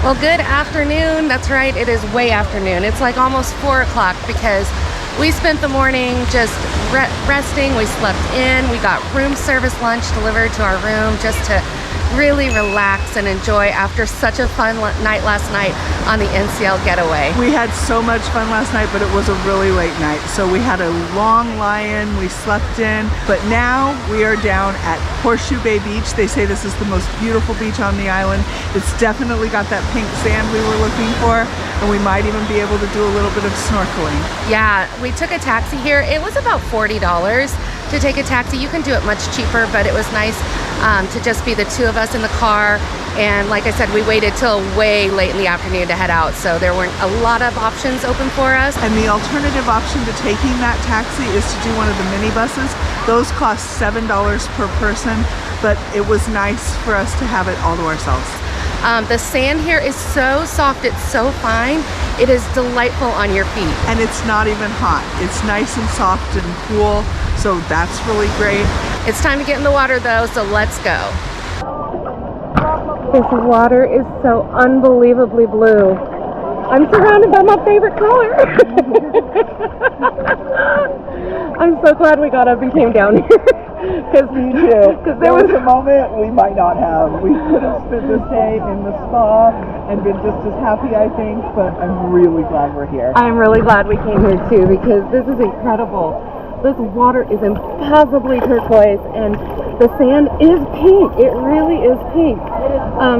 Well, good afternoon. That's right, it is way afternoon. It's like almost 4 o'clock because we spent the morning just resting. We slept in. We got room service lunch delivered to our room just to really relax and enjoy after such a fun night last night on the NCL Getaway. We had so much fun last night, but it was a really late night. So we had a long lie-in, we slept in, but now we are down at Horseshoe Bay Beach. They say this is the most beautiful beach on the island. It's definitely got that pink sand we were looking for, and we might even be able to do a little bit of snorkeling. Yeah, we took a taxi here. It was about $40 to take a taxi. You can do it much cheaper, but it was nice to just be the two of us in the car. And like I said, we waited till way late in the afternoon to head out, so there weren't a lot of options open for us. And the alternative option to taking that taxi is to do one of the minibuses. Those cost $7 per person, but it was nice for us to have it all to ourselves. The sand here is so soft, it's so fine. It is delightful on your feet. And it's not even hot. It's nice and soft and cool, so that's really great. It's time to get in the water though, so let's go. This water is so unbelievably blue. I'm surrounded by my favorite color. I'm so glad we got up and came down here. Me too. Because there was a moment we might not have. We could have spent this day in the spa and been just as happy, I think, but I'm really glad we're here. I'm really glad we came here too, because this is incredible. This water is impossibly turquoise, and the sand is pink. It really is pink.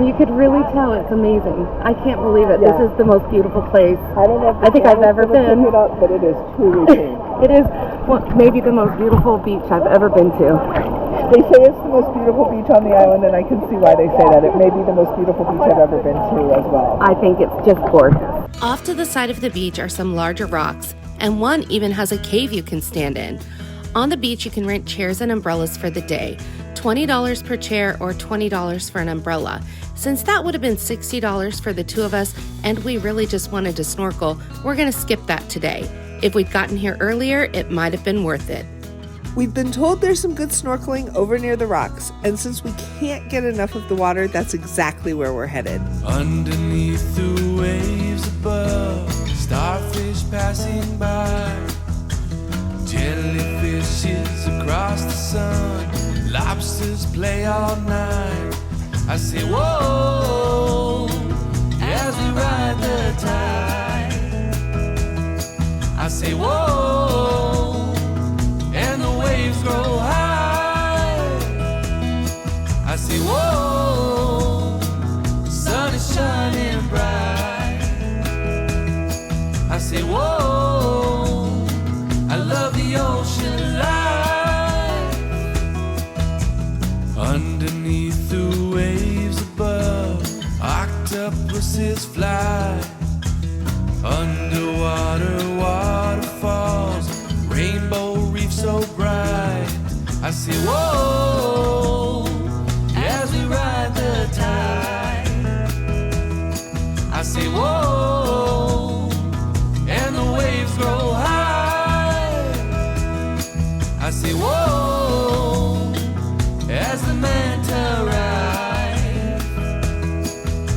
You could really tell it's amazing. I can't believe it. Yeah. This is the most beautiful place I think I've ever been. It up, but it is truly pink. It is maybe the most beautiful beach I've ever been to. They say it's the most beautiful beach on the island, and I can see why they say that. It may be the most beautiful beach I've ever been to as well. I think it's just gorgeous. Off to the side of the beach are some larger rocks, and one even has a cave you can stand in. On the beach, you can rent chairs and umbrellas for the day, $20 per chair or $20 for an umbrella. Since that would have been $60 for the two of us, and we really just wanted to snorkel, we're gonna skip that today. If we'd gotten here earlier, it might have been worth it. We've been told there's some good snorkeling over near the rocks, and since we can't get enough of the water, that's exactly where we're headed. Underneath the waves above, starfish passing by, jellyfishes across the sun, lobsters play all night. I say whoa, as we ride the tide. I say whoa, and the waves grow high. I say whoa, sun is shining bright. I say whoa, I love the ocean life. Underneath the waves above, octopuses fly. Underwater waterfalls, rainbow reef so bright. I say whoa, as we ride the tide. I say whoa, and the waves grow high. I say whoa, as the manta rise.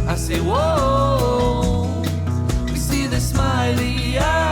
I say whoa, we see the smiley eye.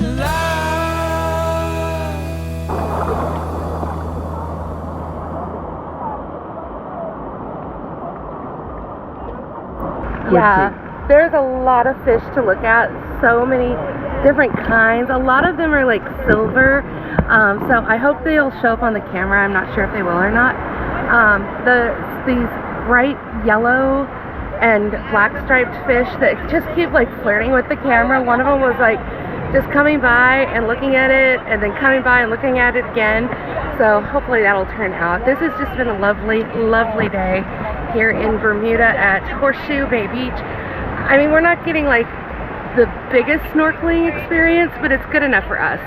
in love. Yeah, there's a lot of fish to look at, so many different kinds. A lot of them are like silver, so I hope they'll show up on the camera. I'm not sure if they will or not. These bright yellow and black striped fish that just keep like flirting with the camera. One of them was like just coming by and looking at it, and then coming by and looking at it again. So hopefully that'll turn out. This has just been a lovely, lovely day here in Bermuda at Horseshoe Bay Beach. I mean, we're not getting like the biggest snorkeling experience, but it's good enough for us.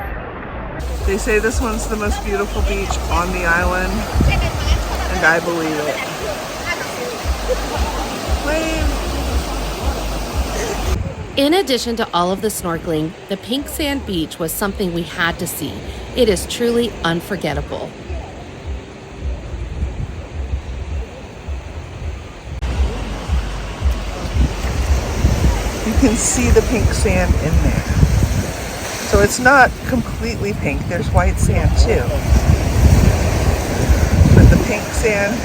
They say this one's the most beautiful beach on the island, and I believe it. Wave. In addition to all of the snorkeling, the pink sand beach was something we had to see. It is truly unforgettable. You can see the pink sand in there. So it's not completely pink, there's white sand too. But the pink sand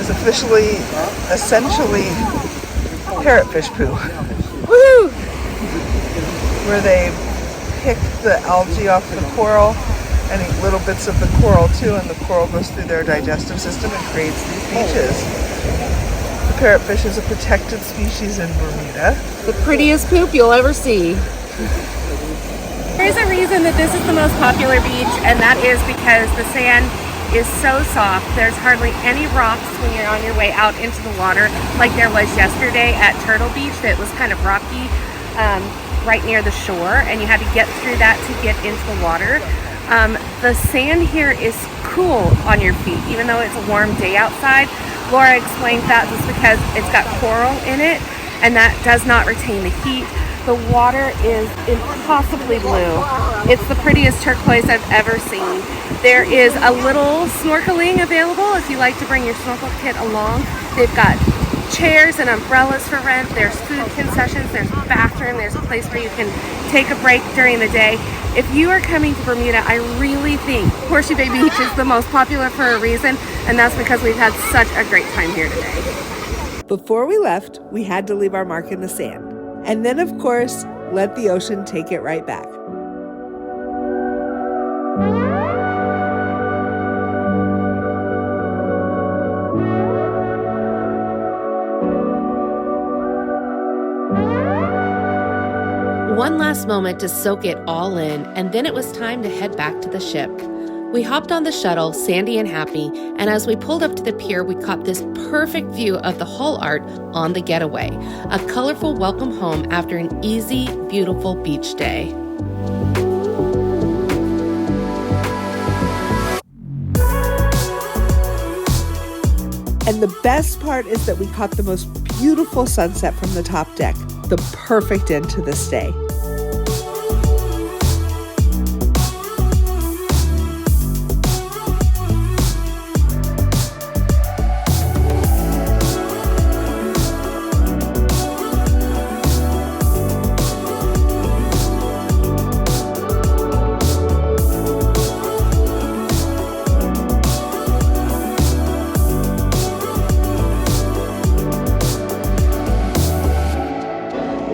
is essentially parrotfish poo. Woo! Where they pick the algae off the coral and eat little bits of the coral too, and the coral goes through their digestive system and creates these beaches. The parrotfish is a protected species in Bermuda. The prettiest poop you'll ever see. There's a reason that this is the most popular beach, and that is because the sand is so soft. There's hardly any rocks when you're on your way out into the water, like there was yesterday at Turtle Beach that was kind of rocky right near the shore, and you had to get through that to get into the water. The sand here is cool on your feet, even though it's a warm day outside. Laura explains that just because it's got coral in it, and that does not retain the heat. The water is impossibly blue. It's the prettiest turquoise I've ever seen. There is a little snorkeling available if you like to bring your snorkel kit along. They've got chairs and umbrellas for rent. There's food concessions. There's a bathroom. There's a place where you can take a break during the day. If you are coming to Bermuda, I really think Horseshoe Bay Beach is the most popular for a reason, and that's because we've had such a great time here today. Before we left, we had to leave our mark in the sand. And then, of course, let the ocean take it right back. One last moment to soak it all in, and then it was time to head back to the ship. We hopped on the shuttle, Sandy and happy, and as we pulled up to the pier, we caught this perfect view of the hull art on the Getaway, a colorful welcome home after an easy, beautiful beach day. And the best part is that we caught the most beautiful sunset from the top deck, the perfect end to this day.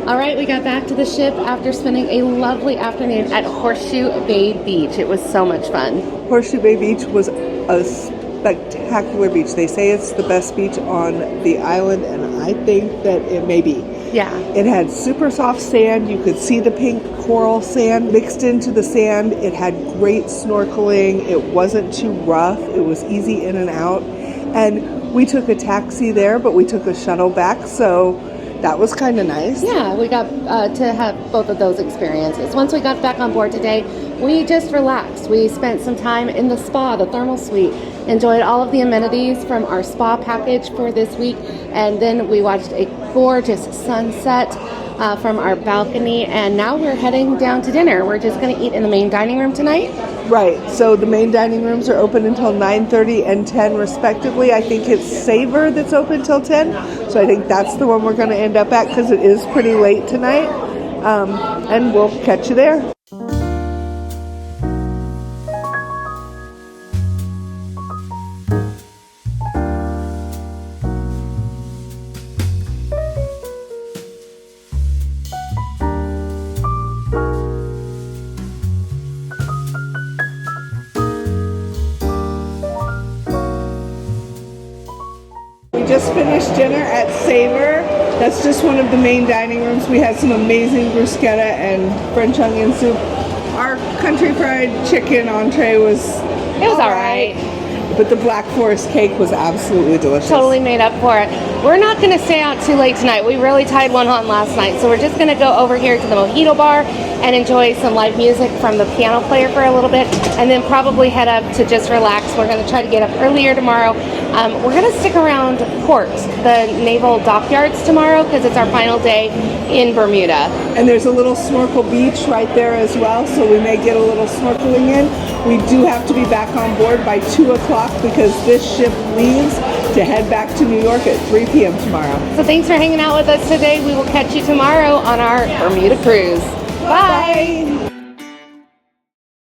All right, we got back to the ship after spending a lovely afternoon at Horseshoe Bay Beach. It was so much fun. Horseshoe Bay Beach was a spectacular beach. They say it's the best beach on the island, and I think that it may be. Yeah. It had super soft sand. You could see the pink coral sand mixed into the sand. It had great snorkeling. It wasn't too rough. It was easy in and out. And we took a taxi there, but we took a shuttle back, so that was kind of nice. Yeah, we got to have both of those experiences. Once we got back on board today, we just relaxed. We spent some time in the spa, the thermal suite, enjoyed all of the amenities from our spa package for this week, and then we watched a gorgeous sunset from our balcony, and now we're heading down to dinner. We're just going to eat in the main dining room tonight. Right, so the main dining rooms are open until 9:30 and 10 respectively. I think it's Savor that's open till 10, so I think that's the one we're going to end up at because it is pretty late tonight, and we'll catch you there. just finished dinner at Savor. That's just one of the main dining rooms. We had some amazing bruschetta and French onion soup. Our country fried chicken entree was all right. But the Black Forest cake was absolutely delicious. Totally made up for it. We're not going to stay out too late tonight. We really tied one on last night, so we're just going to go over here to the Mojito Bar and enjoy some live music from the piano player for a little bit, and then probably head up to just relax. We're going to try to get up earlier tomorrow. We're going to stick around port, the naval dockyards tomorrow, because it's our final day in Bermuda. And there's a little snorkel beach right there as well, so we may get a little snorkeling in. We do have to be back on board by 2 o'clock because this ship leaves to head back to New York at 3 p.m. tomorrow. So thanks for hanging out with us today. We will catch you tomorrow on our Bermuda cruise. Bye. Bye.